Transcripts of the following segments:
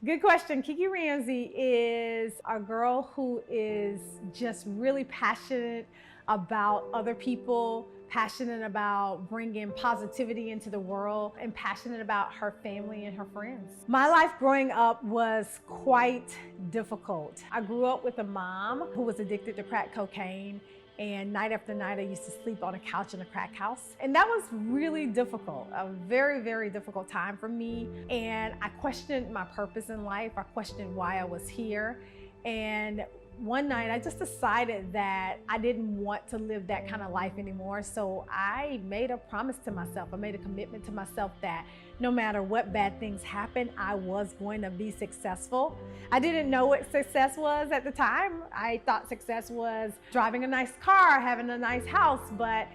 Good question. Kiki Ramsey is a girl who is just really passionate about other people, passionate about bringing positivity into the world, and passionate about her family and her friends. My life growing up was quite difficult. I grew up with a mom who was addicted to crack cocaine, and night after night I used to sleep on a couch in a crack house. And that was really difficult, a very, very difficult time for me. And I questioned my purpose in life. I questioned why I was here. And one night I just decided that I didn't want to live that kind of life anymore. So I made a promise to myself. I made a commitment to myself that no matter what bad things happened, I was going to be successful. I didn't know what success was at the time. I thought success was driving a nice car, having a nice house, but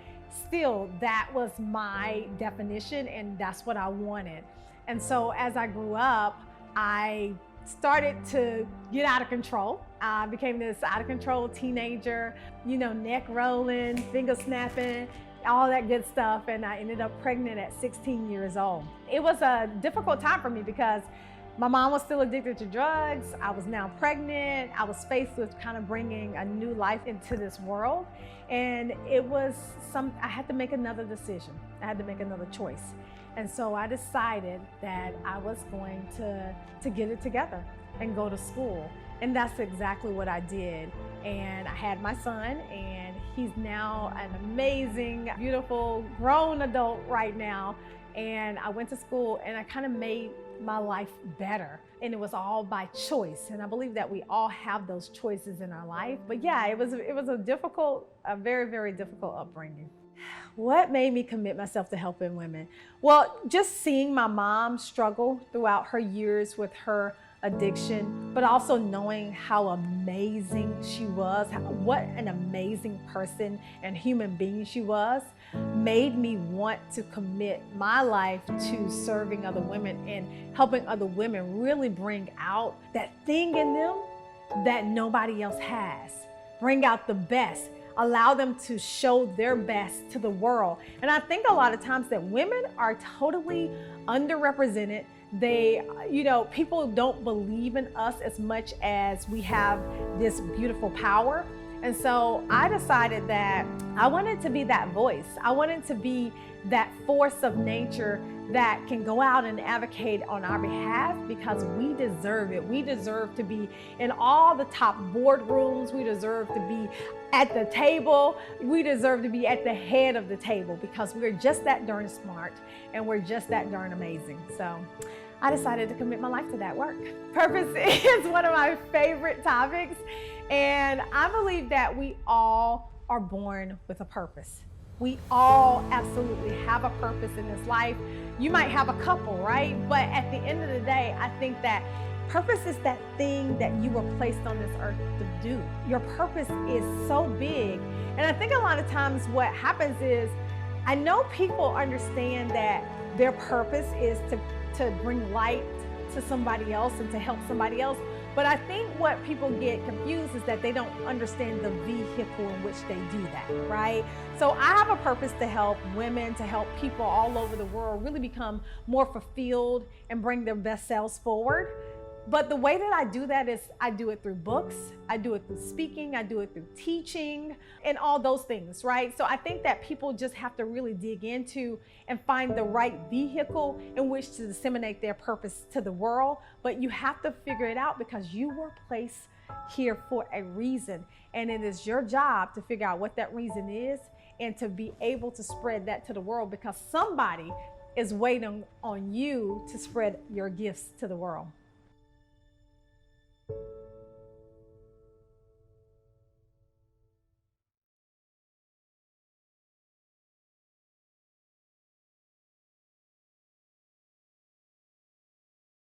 still that was my definition and that's what I wanted. And so as I grew up, I started to get out of control. I became this out of control teenager, neck rolling, finger snapping, all that good stuff. And I ended up pregnant at 16 years old. It was a difficult time for me because my mom was still addicted to drugs. I was now pregnant. I was faced with kind of bringing a new life into this world. And I had to make another decision. I had to make another choice. And so I decided that I was going to get it together and go to school. And that's exactly what I did. And I had my son, and he's now an amazing, beautiful, grown adult right now. And I went to school and I kind of made my life better. And it was all by choice. And I believe that we all have those choices in our life. But yeah, it was a very, very difficult upbringing. What made me commit myself to helping women? Well, just seeing my mom struggle throughout her years with her addiction, but also knowing how amazing she was, what an amazing person and human being she was, made me want to commit my life to serving other women and helping other women really bring out that thing in them that nobody else has. Bring out the best. Allow them to show their best to the world. And I think a lot of times that women are totally underrepresented. People don't believe in us as much as we have this beautiful power. And so I decided that I wanted to be that voice. I wanted to be that force of nature that can go out and advocate on our behalf because we deserve it. We deserve to be in all the top boardrooms. We deserve to be at the table. We deserve to be at the head of the table because we're just that darn smart and we're just that darn amazing. So I decided to commit my life to that work. Purpose is one of my favorite topics, and I believe that we all are born with a purpose. We all absolutely have a purpose in this life. You might have a couple, right? But at the end of the day, I think that purpose is that thing that you were placed on this earth to do. Your purpose is so big. And I think a lot of times what happens is, I know people understand that their purpose is to bring light to somebody else and to help somebody else. But I think what people get confused is that they don't understand the vehicle in which they do that, right? So I have a purpose to help women, to help people all over the world really become more fulfilled and bring their best selves forward. But the way that I do that is I do it through books, I do it through speaking, I do it through teaching, and all those things, right? So I think that people just have to really dig into and find the right vehicle in which to disseminate their purpose to the world. But you have to figure it out because you were placed here for a reason. And it is your job to figure out what that reason is and to be able to spread that to the world because somebody is waiting on you to spread your gifts to the world.